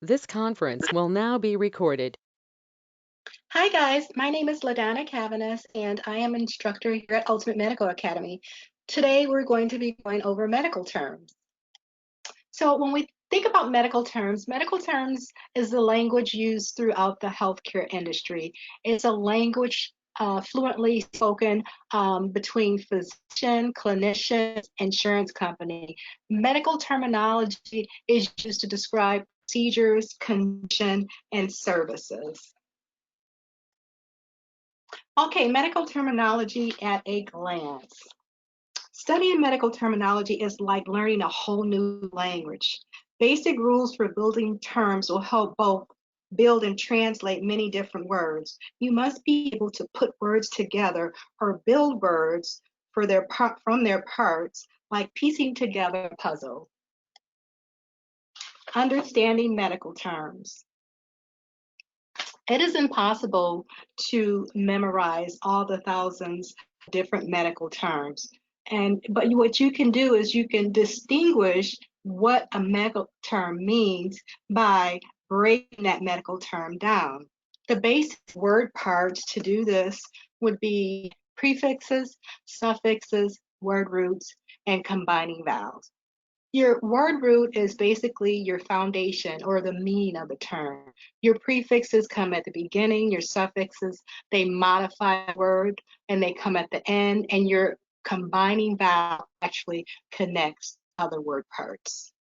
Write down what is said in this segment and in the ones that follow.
This conference will now be recorded. Hi guys, my name is LaDonna Cavanis and I am instructor here at Ultimate Medical Academy. Today we're going to be going over medical terms. So when we think about medical terms is the language used throughout the healthcare industry. It's a language fluently spoken between physician, clinicians, insurance company. Medical terminology is used to describe procedures, condition, and services. Okay, medical terminology at a glance. Studying medical terminology is like learning a whole new language. Basic rules for building terms will help both build and translate many different words. You must be able to put words together or build words from their parts, like piecing together a puzzle. Understanding medical terms. It is impossible to memorize all the thousands of different medical terms. But what you can do is you can distinguish what a medical term means by breaking that medical term down. The basic word parts to do this would be prefixes, suffixes, word roots, and combining vowels. Your word root is basically your foundation or the meaning of the term. Your prefixes come at the beginning, your suffixes, they modify the word and they come at the end, and your combining vowel actually connects other word parts.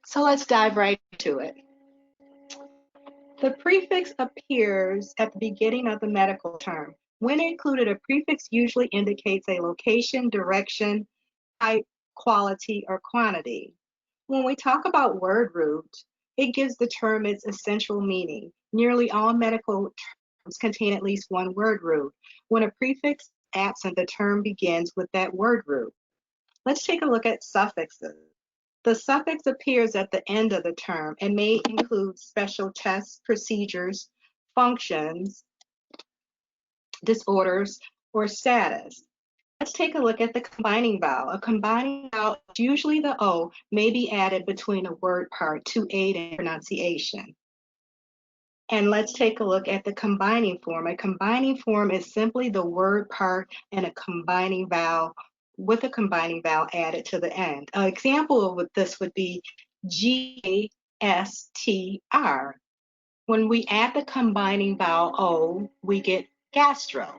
So let's dive right into it. The prefix appears at the beginning of the medical term. When included, a prefix usually indicates a location, direction, type, quality, or quantity. When we talk about word root, it gives the term its essential meaning. Nearly all medical terms contain at least one word root. When a prefix is absent, the term begins with that word root. Let's take a look at suffixes. The suffix appears at the end of the term and may include special tests, procedures, functions, disorders, or status. Let's take a look at the combining vowel. A combining vowel, usually the O, may be added between a word part to aid in pronunciation. And let's take a look at the combining form. A combining form is simply the word part and a combining vowel with a combining vowel added to the end. An example of this would be GASTR. When we add the combining vowel O, we get gastro.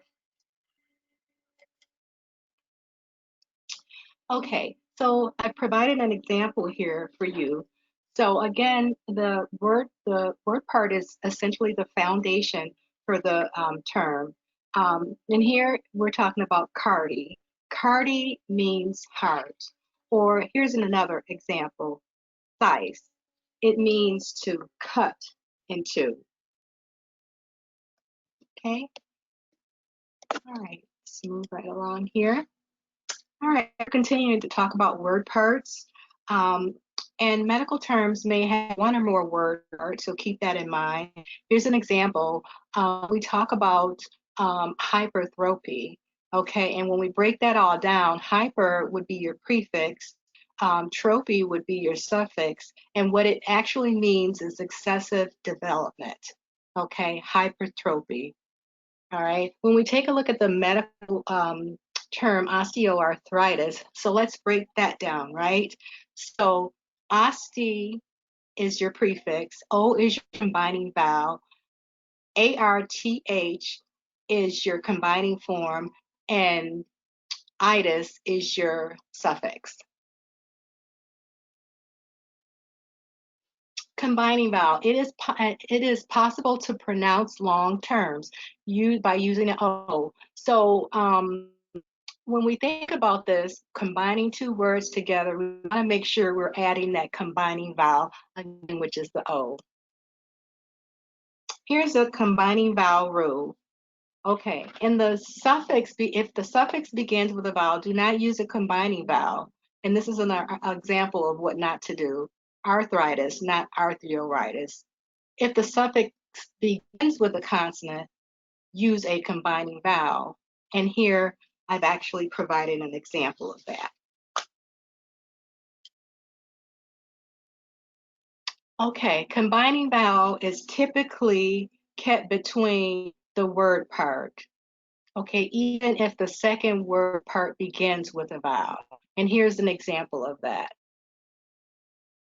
Okay, so I provided an example here for you. So again, the word part is essentially the foundation for the term. And here we're talking about cardi. Cardi means heart. Or here's another example, slice. It means to cut into. Okay, all right, let's move right along here. All right, continuing to talk about word parts. Um, and medical terms may have one or more word parts, so keep that in mind. Here's an example. We talk about hypertrophy, okay? And when we break that all down, hyper would be your prefix, trophy would be your suffix, and what it actually means is excessive development, okay? Hypertrophy. All right. When we take a look at the medical term osteoarthritis, so let's break that down, right? So oste is your prefix, O is your combining vowel, ARTH is your combining form, and itis is your suffix. Combining vowel. It is possible to pronounce long terms by using an O. So when we think about this, combining two words together, we want to make sure we're adding that combining vowel, again, which is the O. Here's a combining vowel rule. Okay, and if the suffix begins with a vowel, do not use a combining vowel. And this is an example of what not to do. Arthritis, not arthritis. If the suffix begins with a consonant, use a combining vowel. And here I've actually provided an example of that. Okay, combining vowel is typically kept between the word part. Okay, even if the second word part begins with a vowel. And here's an example of that.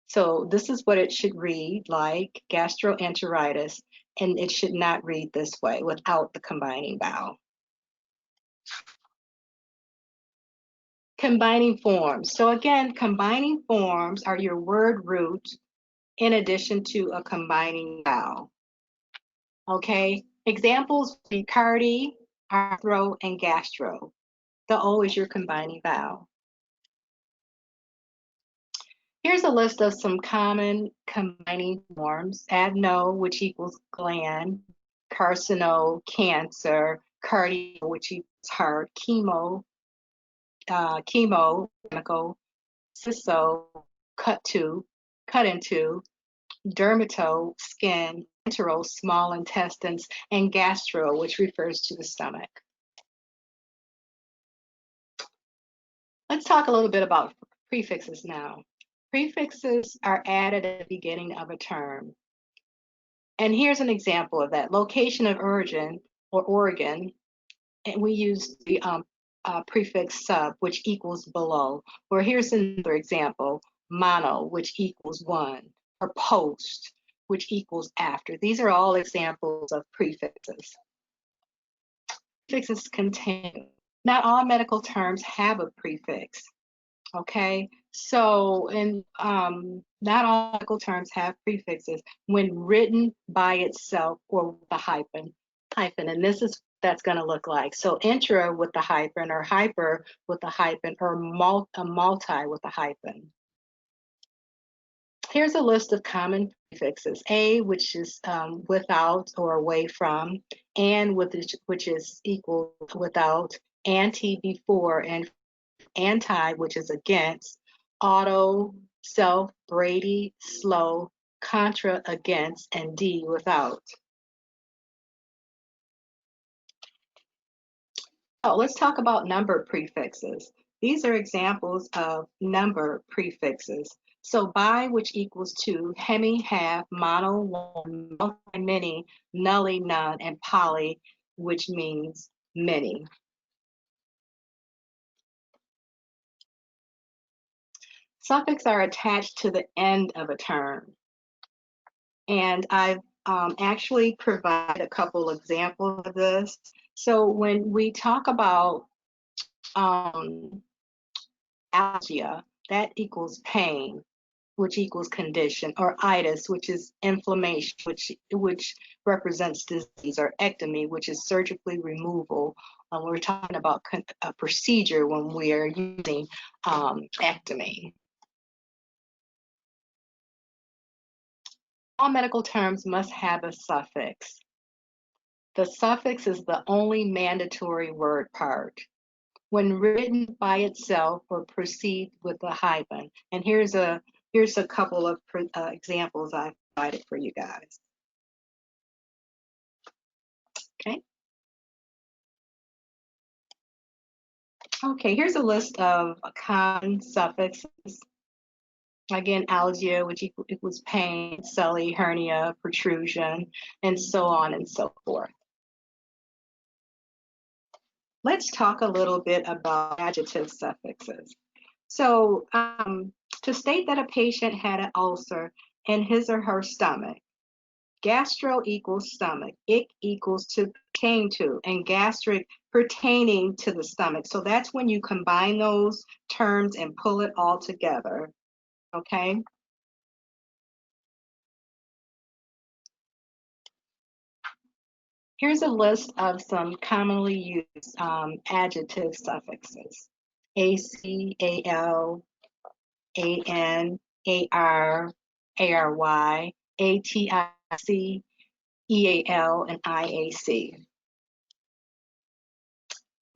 So this is what it should read like gastroenteritis, and it should not read this way without the combining vowel. Combining forms. So again, combining forms are your word root in addition to a combining vowel. Okay, examples would be cardi, arthro, and gastro. The O is your combining vowel. Here's a list of some common combining forms. Adeno, which equals gland, carcino, cancer, cardio, which equals heart, chemical, cysto, cut into, dermato, skin, entero, small intestines, and gastro, which refers to the stomach. Let's talk a little bit about prefixes now. Prefixes are added at the beginning of a term. And here's an example of that. Location of origin or organ, and we use the prefix sub, which equals below. Or here's another example, mono, which equals one, or post, which equals after. These are all examples of prefixes. Prefixes contain, not all medical terms have a prefix. Okay, so not all medical terms have prefixes when written by itself or with a hyphen, and this is that's going to look like. So intra with the hyphen, or hyper with a hyphen, or multi with a hyphen. Here's a list of common prefixes. A, which is without or away from, and which is equal without, anti before, and anti, which is against, auto, self, Brady, slow, contra, against, and D, without. Oh, let's talk about number prefixes. These are examples of number prefixes. So bi, which equals two, hemi, half, mono, one, multi, many, nully, none, and poly, which means many. Suffixes are attached to the end of a term. And I've actually provided a couple examples of this. So when we talk about algia, that equals pain, which equals condition, or itis, which is inflammation, which represents disease, or ectomy, which is surgically removal. We're talking about a procedure when we are using ectomy. All medical terms must have a suffix. The suffix is the only mandatory word part when written by itself or precede with a hyphen. And here's a couple of examples I've provided for you guys. Okay. Okay, here's a list of common suffixes. Again, algia, which equals pain, sully, hernia, protrusion, and so on and so forth. Let's talk a little bit about adjective suffixes. So to state that a patient had an ulcer in his or her stomach, gastro equals stomach, ick equals to pertain to, and gastric pertaining to the stomach. So that's when you combine those terms and pull it all together, okay? Here's a list of some commonly used adjective suffixes. AC, AL, AN, AR, ARY, ATIC, EAL, and IAC.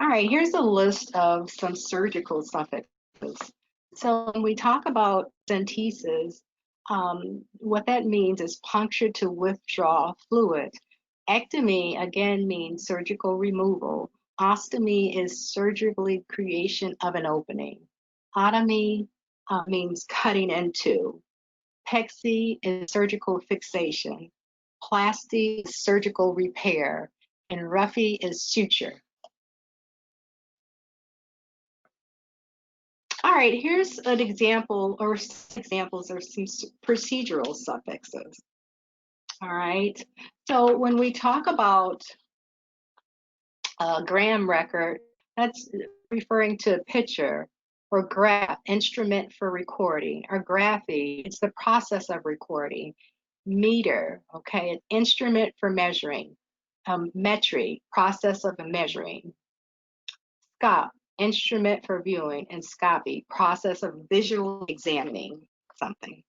All right, here's a list of some surgical suffixes. So when we talk about centesis, what that means is puncture to withdraw fluid. Ectomy, again, means surgical removal. Ostomy is surgically creation of an opening. Otomy means cutting into. Pexy is surgical fixation. Plasty is surgical repair. And roughy is suture. All right, here's an example or some examples of some procedural suffixes. All right, so when we talk about a gram record, that's referring to a picture, or graph, instrument for recording, or graphy, it's the process of recording. Meter, okay, an instrument for measuring. Metry, process of measuring. Scop, instrument for viewing, and scopy, process of visually examining something.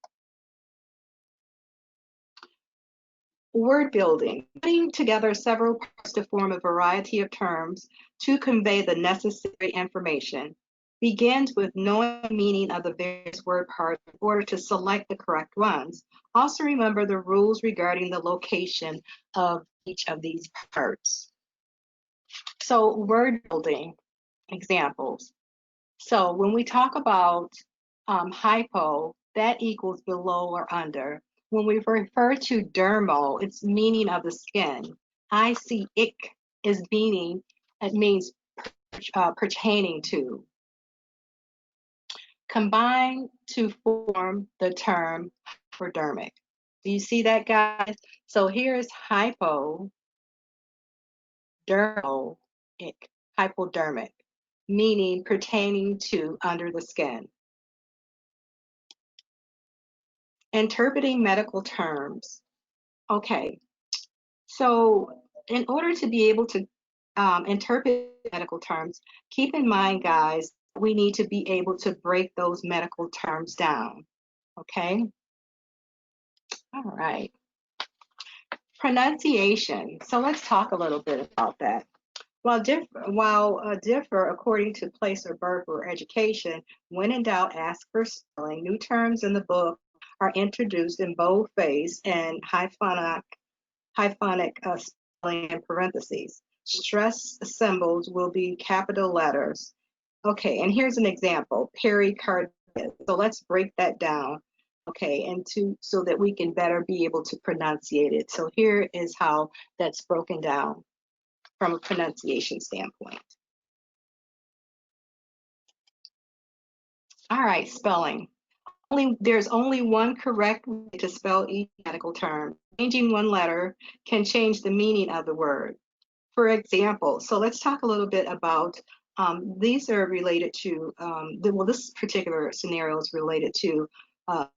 Word building, putting together several parts to form a variety of terms to convey the necessary information, begins with knowing the meaning of the various word parts in order to select the correct ones. Also remember the rules regarding the location of each of these parts. So word building examples. So when we talk about hypo, that equals below or under. When we refer to dermal, it's meaning of the skin. I see ick is meaning, it means pertaining to. Combine to form the term hypodermic. Do you see that, guys? So here's hypodermal ick, hypodermic, meaning pertaining to under the skin. Interpreting medical terms. Okay, so in order to be able to interpret medical terms, keep in mind, guys, we need to be able to break those medical terms down. Okay, all right. Pronunciation. So let's talk a little bit about that. While differ according to place or birth or education, when in doubt, ask for spelling. New terms in the book are introduced in boldface and hyphonic spelling in parentheses. Stress symbols will be capital letters. Okay, and here's an example, pericarditis. So let's break that down, okay, so that we can better be able to pronunciate it. So here is how that's broken down from a pronunciation standpoint. All right, spelling. There's only one correct way to spell each medical term. Changing one letter can change the meaning of the word. For example, so let's talk a little bit about, these are related to, well, this particular scenario is related to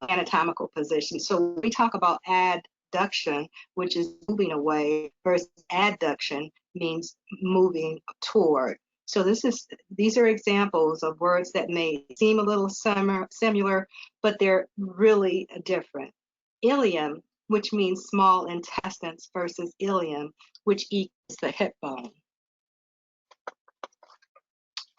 anatomical position. So we talk about adduction, which is moving away, versus adduction means moving toward. So these are examples of words that may seem a little similar, but they're really different. Ilium, which means small intestines, versus ilium, which equals the hip bone.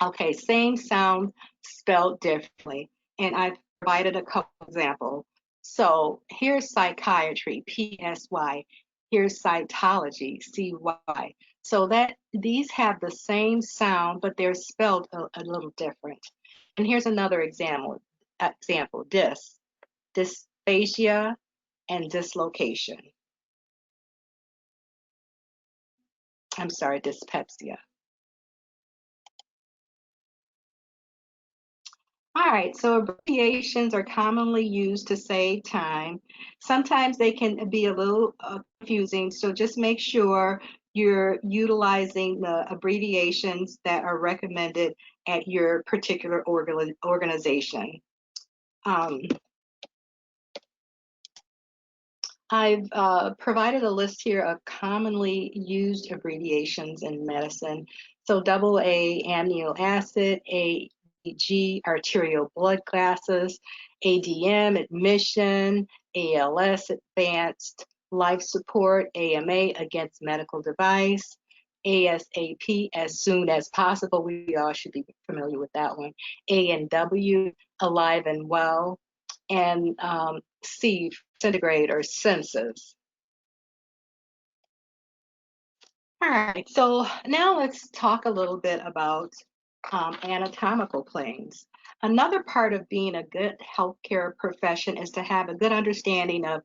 Okay, same sound spelled differently. And I've provided a couple examples. So here's psychiatry, PSY. Here's cytology, CY. So that these have the same sound, but they're spelled a little different. And here's another example, dysphagia, and dislocation. I'm sorry, dyspepsia. All right, so abbreviations are commonly used to save time. Sometimes they can be a little confusing, so just make sure you're utilizing the abbreviations that are recommended at your particular organization. I've provided a list here of commonly used abbreviations in medicine. So AA, amino acid, AG, arterial blood classes, ADM, admission, ALS, advanced life support, AMA, against medical device, ASAP, as soon as possible. We all should be familiar with that one. A and W, alive and well, and C, centigrade or census. All right, so now let's talk a little bit about anatomical planes. Another part of being a good healthcare profession is to have a good understanding of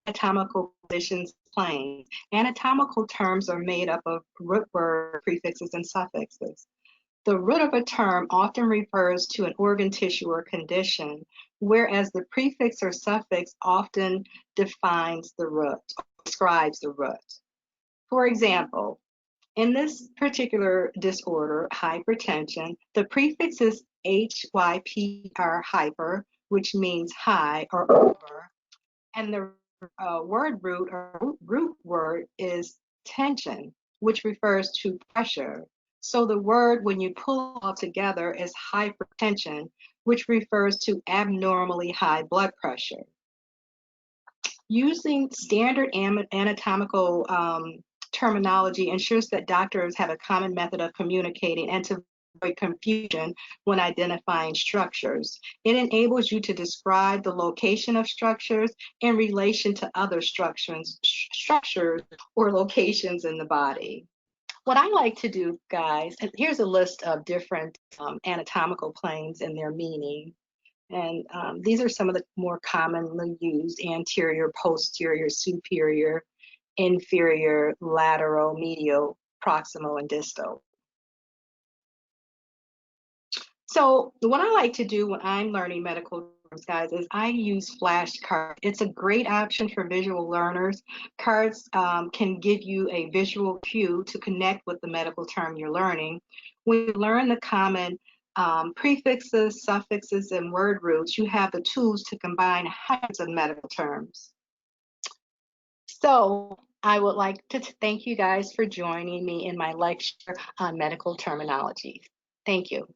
anatomical positions planes. Anatomical terms are made up of root word prefixes and suffixes. The root of a term often refers to an organ, tissue, or condition, whereas the prefix or suffix often defines the root, or describes the root. For example, in this particular disorder, hypertension, the prefix is HYPR, hyper, which means high or over, and the word root or root word is tension, which refers to pressure. So the word, when you pull it all together, is hypertension, which refers to abnormally high blood pressure. Using standard anatomical terminology ensures that doctors have a common method of communicating and to avoid confusion when identifying structures. It enables you to describe the location of structures in relation to other structures or locations in the body. What I like to do, guys, and here's a list of different anatomical planes and their meaning. And these are some of the more commonly used: anterior, posterior, superior, inferior, lateral, medial, proximal, and distal. So what I like to do when I'm learning medical terms, guys, is I use flashcards. It's a great option for visual learners. Cards can give you a visual cue to connect with the medical term you're learning. When you learn the common prefixes, suffixes, and word roots, you have the tools to combine hundreds of medical terms. So I would like to thank you guys for joining me in my lecture on medical terminology. Thank you.